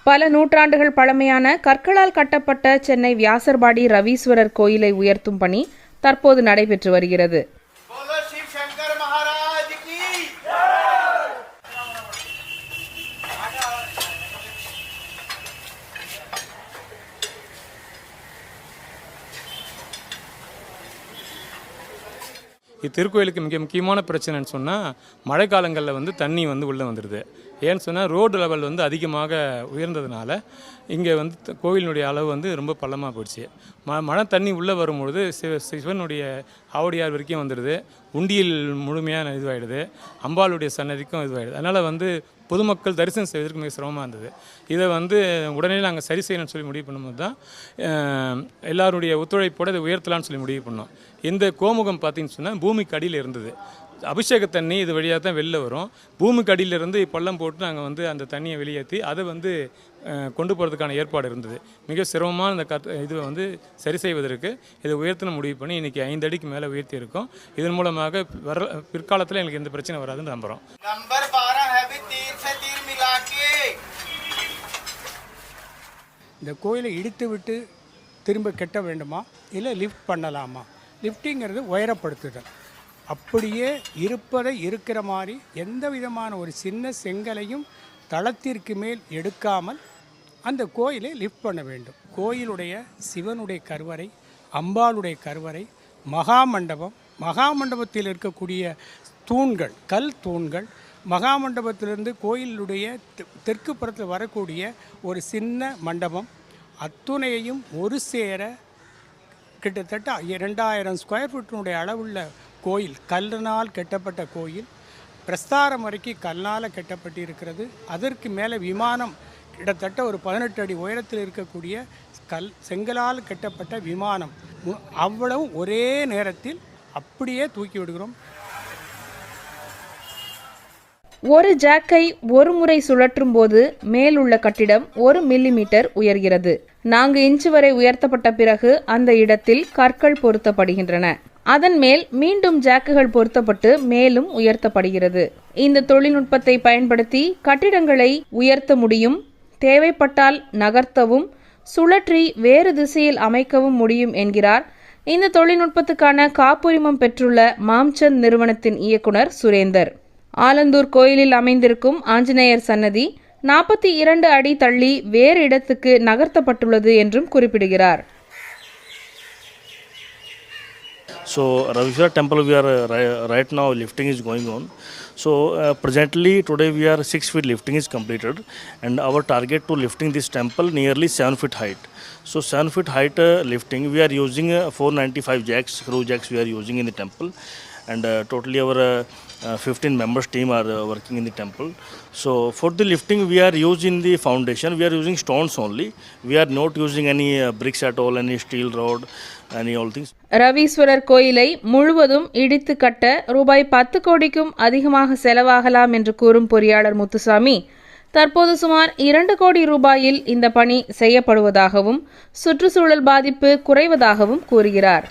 பல நூற்றாண்டுகள் பழமையான கற்களால் கட்டப்பட்ட சென்னை வியாசர்பாடி ரவீஸ்வரர் கோயிலை உயர்த்தும் பணி தற்போது நடைபெற்று வருகிறது. இத்திருக்கோயிலுக்கு மிக முக்கியமான பிரச்சனைன்னு சொன்னால் மழை காலங்களில் தண்ணி உள்ளே வந்துடுது. ஏன்னு சொன்னால் ரோடு லெவல் அதிகமாக உயர்ந்ததுனால இங்கே கோவிலினுடைய அளவு ரொம்ப பள்ளமாக போயிடுச்சு. மழை தண்ணி உள்ளே வரும்பொழுது சிவனுடைய ஆவடியார் வரைக்கும் வந்துடுது. உண்டியல் முழுமையாக இதுவாகிடுது. அம்பாளுடைய சன்னதிக்கும் இதுவாகிடுது. அதனால் பொதுமக்கள் தரிசனம் செய்வதற்கு மிக சிரமமாக இருந்தது. இதை உடனே நாங்கள் சரி செய்யணும்னு சொல்லி முடிவு பண்ணும்போது தான் எல்லாருடைய ஒத்துழைப்போடு இதை உயர்த்தலான்னு சொல்லி முடிவு பண்ணோம். இந்த கோமுகம் பார்த்திங்கன்னு சொன்னால் பூமிக்கு அடியில் இருந்தது. அபிஷேக தண்ணி இது வழியாக தான் வெளில வரும். பூமிக்கு அடியிலிருந்து பள்ளம் போட்டு நாங்கள் அந்த தண்ணியை வெளியேற்றி அதை கொண்டு போகிறதுக்கான ஏற்பாடு இருந்தது. மிக சிரமமான இந்த இது சரி செய்வதற்கு இதை உயர்த்தின முடிவு பண்ணி இன்றைக்கி 5 அடிக்கு மேலே உயர்த்தி இருக்கோம். இதன் மூலமாக பிற்காலத்தில் எங்களுக்கு எந்த பிரச்சனை வராதுன்னு நம்புகிறோம். இந்த கோயிலை இடித்து விட்டு திரும்ப கட்ட வேண்டுமா இல்லை லிஃப்ட் பண்ணலாமா? லிஃப்டிங்கிறது உயரப்படுத்துதல். அப்படியே இருப்பதை இருக்கிற மாதிரி எந்த விதமான ஒரு சின்ன செங்கலையும் தளத்திற்கு மேல் எடுக்காமல் அந்த கோயிலை லிஃப்ட் பண்ண வேண்டும். கோயிலுடைய சிவனுடைய கருவறை, அம்பாளுடைய கருவறை, மகாமண்டபத்தில் இருக்கக்கூடிய தூண்கள், கல் தூண்கள், மகாமண்டபத்திலிருந்து கோயிலுடைய தெற்கு புறத்தில் வரக்கூடிய ஒரு சின்ன மண்டபம் அத்துணையையும் ஒரு சேர கிட்டத்தட்ட 2000 ஸ்கொயர் ஃபீட்டினுடைய அளவுள்ள கோயில், கல்லினால் கட்டப்பட்ட கோயில். பிரஸ்தாரம் வரைக்கும் கல்லால் கட்டப்பட்டு இருக்கிறது. அதற்கு மேலே விமானம் கிட்டத்தட்ட ஒரு 18 அடி உயரத்தில் இருக்கக்கூடிய செங்கலால் கட்டப்பட்ட விமானம். அவ்வளவு ஒரே நேரத்தில் அப்படியே தூக்கி விடுகிறோம். ஒரு ஜாக்கை ஒரு முறை சுழற்றும் போது மேலுள்ள கட்டிடம் 1 மில்லிமீட்டர் உயர்கிறது. 4 இன்ச்சு வரை உயர்த்தப்பட்ட பிறகு அந்த இடத்தில் கற்கள் பொருத்தப்படுகின்றன. அதன் மேல் மீண்டும் ஜாக்குகள் பொருத்தப்பட்டு மேலும் உயர்த்தப்படுகிறது. இந்த தொழில்நுட்பத்தை பயன்படுத்தி கட்டிடங்களை உயர்த்த முடியும். தேவைப்பட்டால் நகர்த்தவும் சுழற்றி வேறு திசையில் அமைக்கவும் முடியும் என்கிறார் இந்த தொழில்நுட்பத்துக்கான காப்புரிமம் பெற்றுள்ள மாம்சந்த் நிறுவனத்தின் இயக்குனர் சுரேந்தர். ஆலந்தூர் கோயிலில் அமைந்திருக்கும் ஆஞ்சநேயர் சன்னதி 42 அடி தள்ளி வேறு இடத்துக்கு நகர்த்தப்பட்டுள்ளது என்றும் குறிப்பிடுகிறார். So Ravishwar temple we are right now lifting is going on. So presently today we are 6 feet lifting is completed and our target to lifting this temple nearly 7 feet height. So 7 feet height lifting we are using 495 jacks, screw jacks we are using in the temple and totally our 15 members team are working in the temple. So for the lifting we are using the foundation, we are using stones only. We are not using any bricks at all, any steel rod, any all things. Raveeswarar கோயிலை முழுவதும் இடித்து கட்ட ரூபாய் 10 கோடிக்கும் அதிகமாக செலவாகலாம் என்று கூறும் பொறியாளர் முத்துசாமி, தற்போது சுமார் 2 கோடி ரூபாயில் இந்த பணி செய்யப்படுவதாகவும் சுற்றுச்சூழல் பாதிப்பு குறைவதாகவும் கூறுகிறார்.